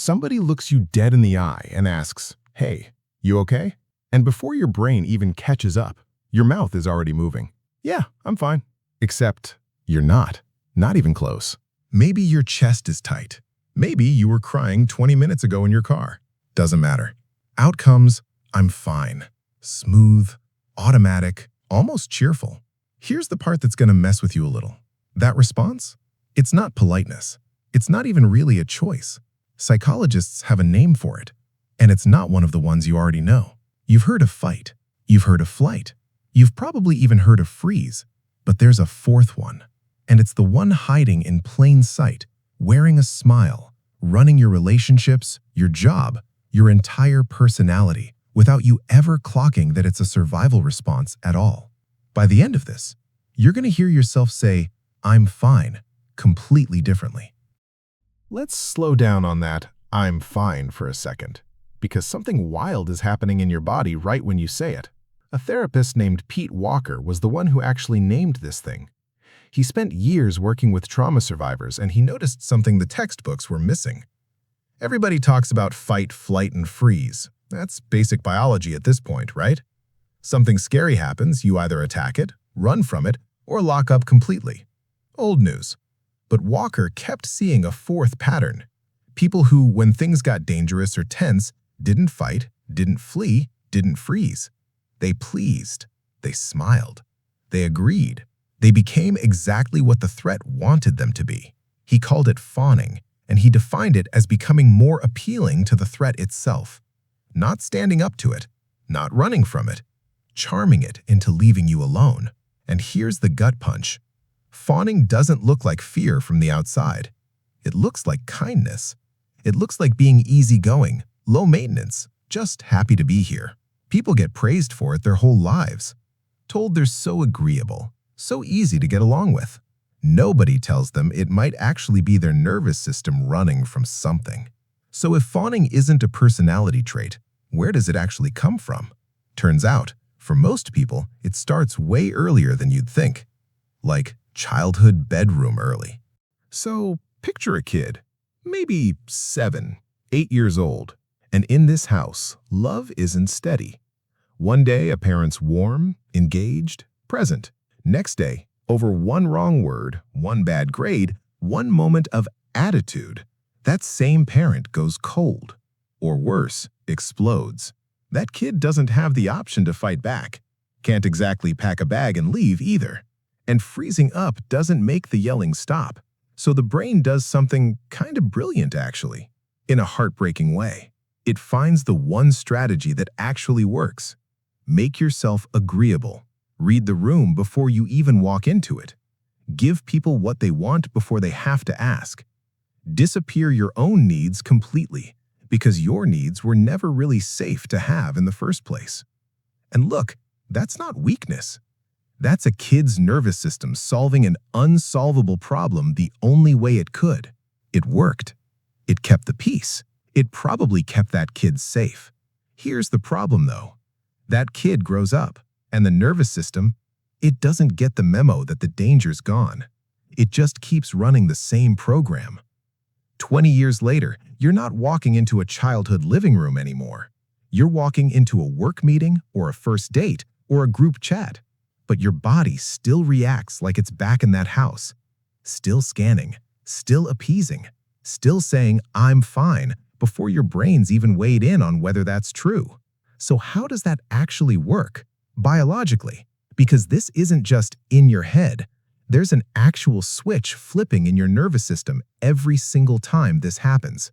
Somebody looks you dead in the eye and asks, "Hey, you okay?" And before your brain even catches up, your mouth is already moving. "Yeah, I'm fine." Except you're not. Not even close. Maybe your chest is tight. Maybe you were crying 20 minutes ago in your car. Doesn't matter. Out comes, "I'm fine." Smooth, automatic, almost cheerful. Here's the part that's going to mess with you a little. That response? It's not politeness. It's not even really a choice. Psychologists have a name for it, and it's not one of the ones you already know. You've heard of fight. You've heard of flight. You've probably even heard of freeze. But there's a fourth one, and it's the one hiding in plain sight, wearing a smile, running your relationships, your job, your entire personality, without you ever clocking that it's a survival response at all. By the end of this, you're going to hear yourself say, "I'm fine," completely differently. Let's slow down on that "I'm fine" for a second, because something wild is happening in your body right when you say it. A therapist named Pete Walker was the one who actually named this thing. He spent years working with trauma survivors, and he noticed something the textbooks were missing. Everybody talks about fight, flight, and freeze. That's basic biology at this point, right? Something scary happens, you either attack it, run from it, or lock up completely. Old news. But Walker kept seeing a fourth pattern. People who, when things got dangerous or tense, didn't fight, didn't flee, didn't freeze. They pleased. They smiled. They agreed. They became exactly what the threat wanted them to be. He called it fawning, and he defined it as becoming more appealing to the threat itself. Not standing up to it, not running from it, charming it into leaving you alone. And here's the gut punch. Fawning doesn't look like fear from the outside. It looks like kindness. It looks like being easygoing, low maintenance, just happy to be here. People get praised for it their whole lives, told they're so agreeable, so easy to get along with. Nobody tells them it might actually be their nervous system running from something. So if fawning isn't a personality trait, where does it actually come from? Turns out, for most people, it starts way earlier than you'd think. Like childhood bedroom early. So picture a kid, maybe 7, 8 years old, and in this house, love isn't steady. One day, a parent's warm, engaged, present. Next day, over one wrong word, one bad grade, one moment of attitude, that same parent goes cold. Or worse, explodes. That kid doesn't have the option to fight back. Can't exactly pack a bag and leave either. And freezing up doesn't make the yelling stop. So the brain does something kind of brilliant, actually, in a heartbreaking way. It finds the one strategy that actually works. Make yourself agreeable. Read the room before you even walk into it. Give people what they want before they have to ask. Disappear your own needs completely, because your needs were never really safe to have in the first place. And look, that's not weakness. That's a kid's nervous system solving an unsolvable problem the only way it could. It worked. It kept the peace. It probably kept that kid safe. Here's the problem, though. That kid grows up, and the nervous system, it doesn't get the memo that the danger's gone. It just keeps running the same program. 20 years later, you're not walking into a childhood living room anymore. You're walking into a work meeting or a first date or a group chat. But your body still reacts like it's back in that house. Still scanning, still appeasing, still saying, "I'm fine," before your brain's even weighed in on whether that's true. So how does that actually work? Biologically, because this isn't just in your head. There's an actual switch flipping in your nervous system every single time this happens.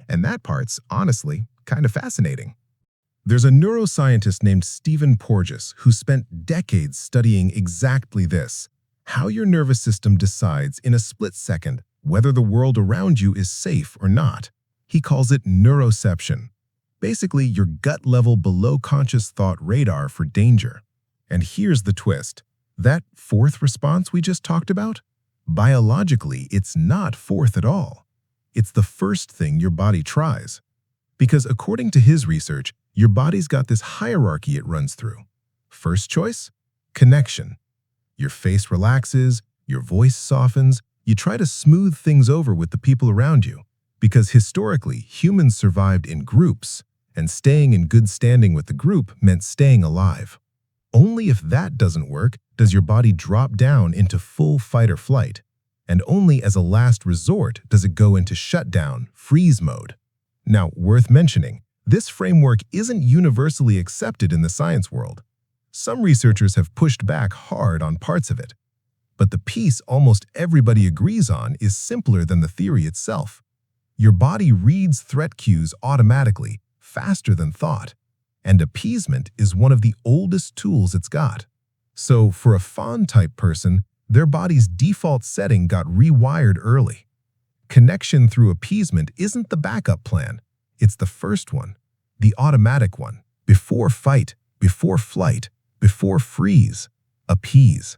And that part's, honestly, kind of fascinating. There's a neuroscientist named Stephen Porges who spent decades studying exactly this, how your nervous system decides in a split second whether the world around you is safe or not. He calls it neuroception, basically your gut-level below-conscious thought radar for danger. And here's the twist. That fourth response we just talked about? Biologically, it's not fourth at all. It's the first thing your body tries. Because according to his research, your body's got this hierarchy it runs through. First choice? Connection. Your face relaxes, your voice softens, you try to smooth things over with the people around you. Because historically, humans survived in groups, and staying in good standing with the group meant staying alive. Only if that doesn't work does your body drop down into full fight or flight, and only as a last resort does it go into shutdown, freeze mode. Now, worth mentioning, this framework isn't universally accepted in the science world. Some researchers have pushed back hard on parts of it, but the piece almost everybody agrees on is simpler than the theory itself. Your body reads threat cues automatically, faster than thought, and appeasement is one of the oldest tools it's got. So for a fawn-type person, their body's default setting got rewired early. Connection through appeasement isn't the backup plan, it's the first one, the automatic one. Before fight, before flight, before freeze, appease.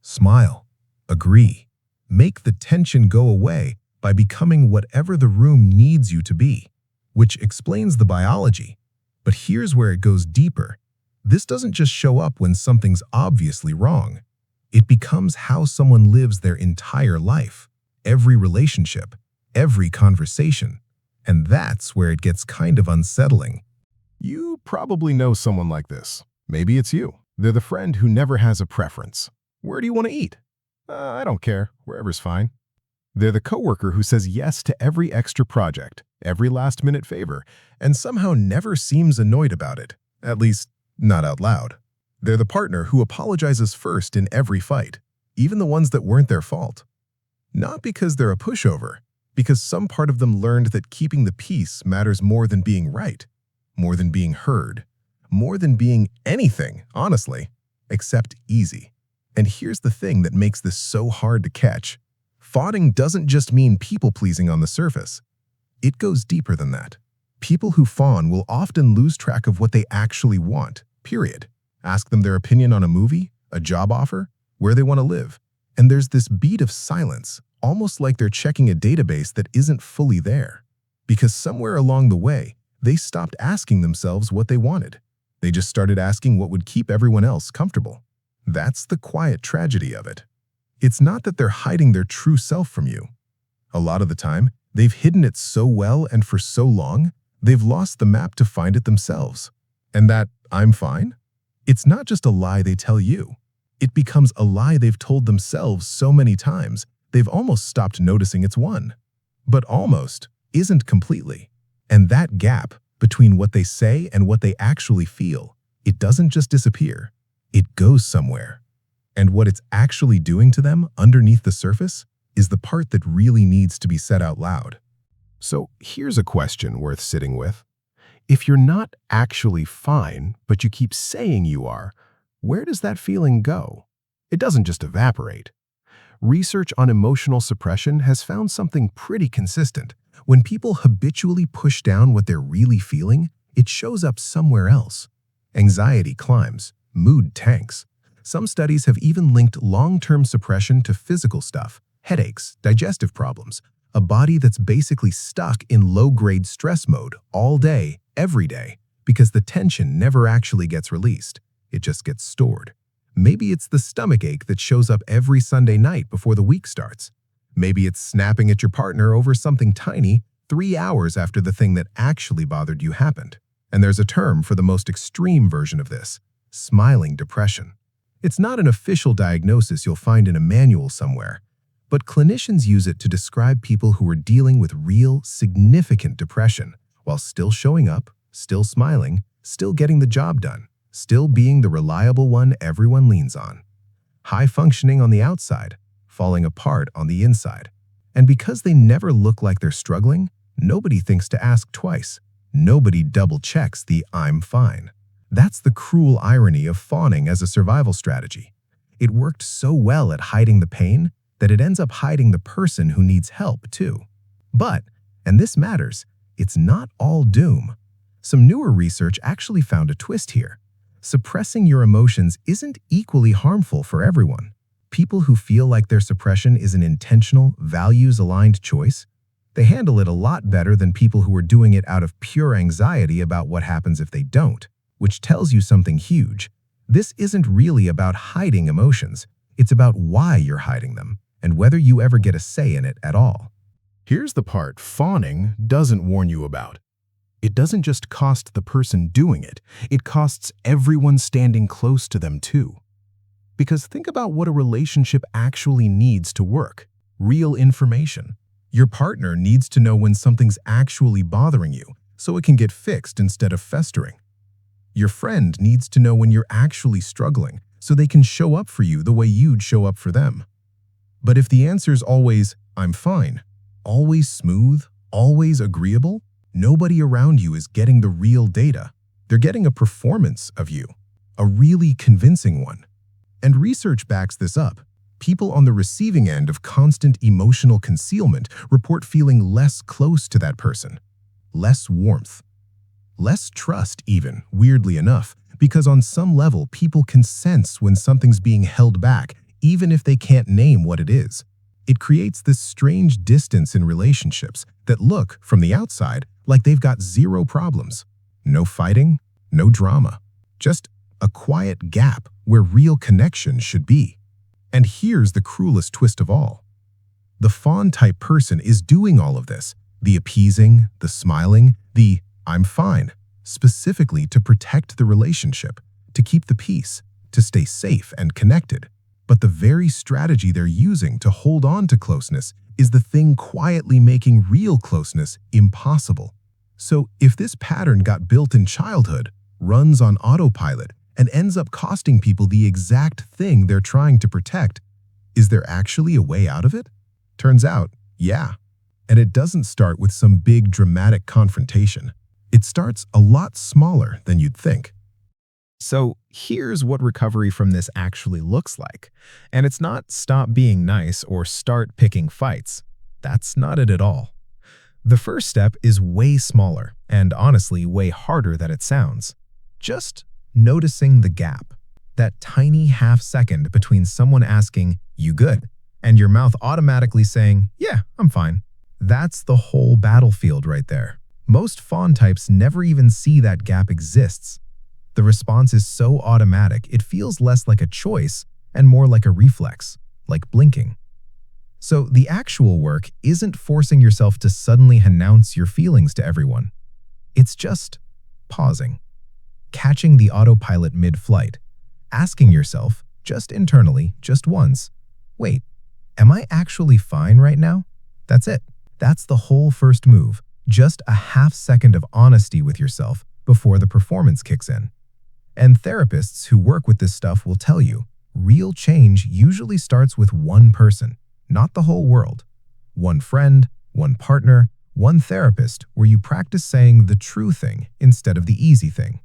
Smile, agree, make the tension go away by becoming whatever the room needs you to be, which explains the biology. But here's where it goes deeper. This doesn't just show up when something's obviously wrong. It becomes how someone lives their entire life, every relationship, every conversation. And that's where it gets kind of unsettling. You probably know someone like this. Maybe it's you. They're the friend who never has a preference. Where do you want to eat? I don't care. Wherever's fine. They're the coworker who says yes to every extra project, every last-minute favor, and somehow never seems annoyed about it, at least not out loud. They're the partner who apologizes first in every fight, even the ones that weren't their fault. Not because they're a pushover, because some part of them learned that keeping the peace matters more than being right, more than being heard, more than being anything, honestly, except easy. And here's the thing that makes this so hard to catch. Fawning doesn't just mean people-pleasing on the surface. It goes deeper than that. People who fawn will often lose track of what they actually want, period. Ask them their opinion on a movie, a job offer, where they want to live. And there's this beat of silence, almost like they're checking a database that isn't fully there. Because somewhere along the way, they stopped asking themselves what they wanted. They just started asking what would keep everyone else comfortable. That's the quiet tragedy of it. It's not that they're hiding their true self from you. A lot of the time, they've hidden it so well and for so long, they've lost the map to find it themselves. And that "I'm fine" it's not just a lie they tell you. It becomes a lie they've told themselves so many times, they've almost stopped noticing it's one. But almost isn't completely. And that gap between what they say and what they actually feel, it doesn't just disappear. It goes somewhere. And what it's actually doing to them underneath the surface is the part that really needs to be said out loud. So here's a question worth sitting with. If you're not actually fine, but you keep saying you are, where does that feeling go? It doesn't just evaporate. Research on emotional suppression has found something pretty consistent. When people habitually push down what they're really feeling, it shows up somewhere else. Anxiety climbs, mood tanks. Some studies have even linked long-term suppression to physical stuff, headaches, digestive problems, a body that's basically stuck in low-grade stress mode all day, every day, because the tension never actually gets released. It just gets stored. Maybe it's the stomach ache that shows up every Sunday night before the week starts. Maybe it's snapping at your partner over something tiny 3 hours after the thing that actually bothered you happened. And there's a term for the most extreme version of this: smiling depression. It's not an official diagnosis you'll find in a manual somewhere, but clinicians use it to describe people who are dealing with real, significant depression while still showing up, still smiling, still getting the job done, still being the reliable one everyone leans on. High functioning on the outside, falling apart on the inside. And because they never look like they're struggling, nobody thinks to ask twice. Nobody double-checks the "I'm fine." That's the cruel irony of fawning as a survival strategy. It worked so well at hiding the pain that it ends up hiding the person who needs help too. But, and this matters, it's not all doom. Some newer research actually found a twist here. Suppressing your emotions isn't equally harmful for everyone. People who feel like their suppression is an intentional, values-aligned choice, they handle it a lot better than people who are doing it out of pure anxiety about what happens if they don't. Which tells you something huge. This isn't really about hiding emotions. It's about why you're hiding them and whether you ever get a say in it at all. Here's the part fawning doesn't warn you about. It doesn't just cost the person doing it, it costs everyone standing close to them too. Because think about what a relationship actually needs to work. Real information. Your partner needs to know when something's actually bothering you, so it can get fixed instead of festering. Your friend needs to know when you're actually struggling, so they can show up for you the way you'd show up for them. But if the answer's always, "I'm fine," always smooth, always agreeable, nobody around you is getting the real data. They're getting a performance of you, a really convincing one. And research backs this up. People on the receiving end of constant emotional concealment report feeling less close to that person, less warmth, less trust even, weirdly enough, because on some level people can sense when something's being held back, even if they can't name what it is. It creates this strange distance in relationships that look, from the outside, like they've got zero problems. No fighting, no drama, just a quiet gap where real connection should be. And here's the cruelest twist of all. The fawn-type person is doing all of this, the appeasing, the smiling, the "I'm fine," specifically to protect the relationship, to keep the peace, to stay safe and connected. But the very strategy they're using to hold on to closeness is the thing quietly making real closeness impossible. So if this pattern got built in childhood, runs on autopilot, and ends up costing people the exact thing they're trying to protect, is there actually a way out of it? Turns out, yeah. And it doesn't start with some big dramatic confrontation. It starts a lot smaller than you'd think. So here's what recovery from this actually looks like. And it's not stop being nice or start picking fights. That's not it at all. The first step is way smaller and honestly way harder than it sounds. Just noticing the gap, that tiny half second between someone asking, "You good?" and your mouth automatically saying, "Yeah, I'm fine." That's the whole battlefield right there. Most fawn types never even see that gap exists. The response is so automatic, it feels less like a choice and more like a reflex, like blinking. So the actual work isn't forcing yourself to suddenly announce your feelings to everyone. It's just pausing, catching the autopilot mid-flight, asking yourself, just internally, just once, "Wait, am I actually fine right now?" That's it. That's the whole first move, just a half second of honesty with yourself before the performance kicks in. And therapists who work with this stuff will tell you, real change usually starts with one person, not the whole world. One friend, one partner, one therapist where you practice saying the true thing instead of the easy thing.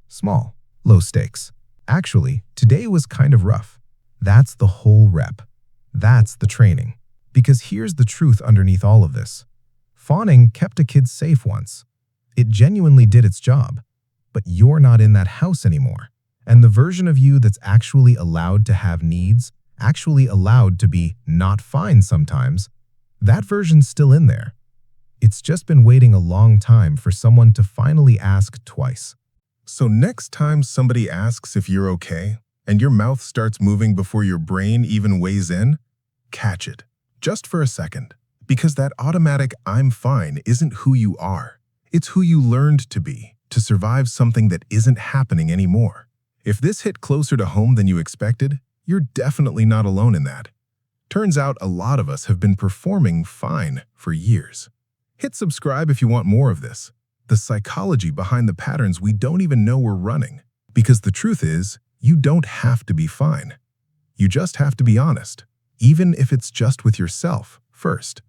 Small, low stakes. Actually, today was kind of rough. That's the whole rep. That's the training. Because here's the truth underneath all of this. Fawning kept a kid safe once. It genuinely did its job. But you're not in that house anymore. And the version of you that's actually allowed to have needs, actually allowed to be not fine sometimes, that version's still in there. It's just been waiting a long time for someone to finally ask twice. So next time somebody asks if you're okay, and your mouth starts moving before your brain even weighs in, catch it, just for a second. Because that automatic "I'm fine" isn't who you are. It's who you learned to be, to survive something that isn't happening anymore. If this hit closer to home than you expected, you're definitely not alone in that. Turns out a lot of us have been performing fine for years. Hit subscribe if you want more of this. The psychology behind the patterns we don't even know we're running. Because the truth is, you don't have to be fine. You just have to be honest, even if it's just with yourself first.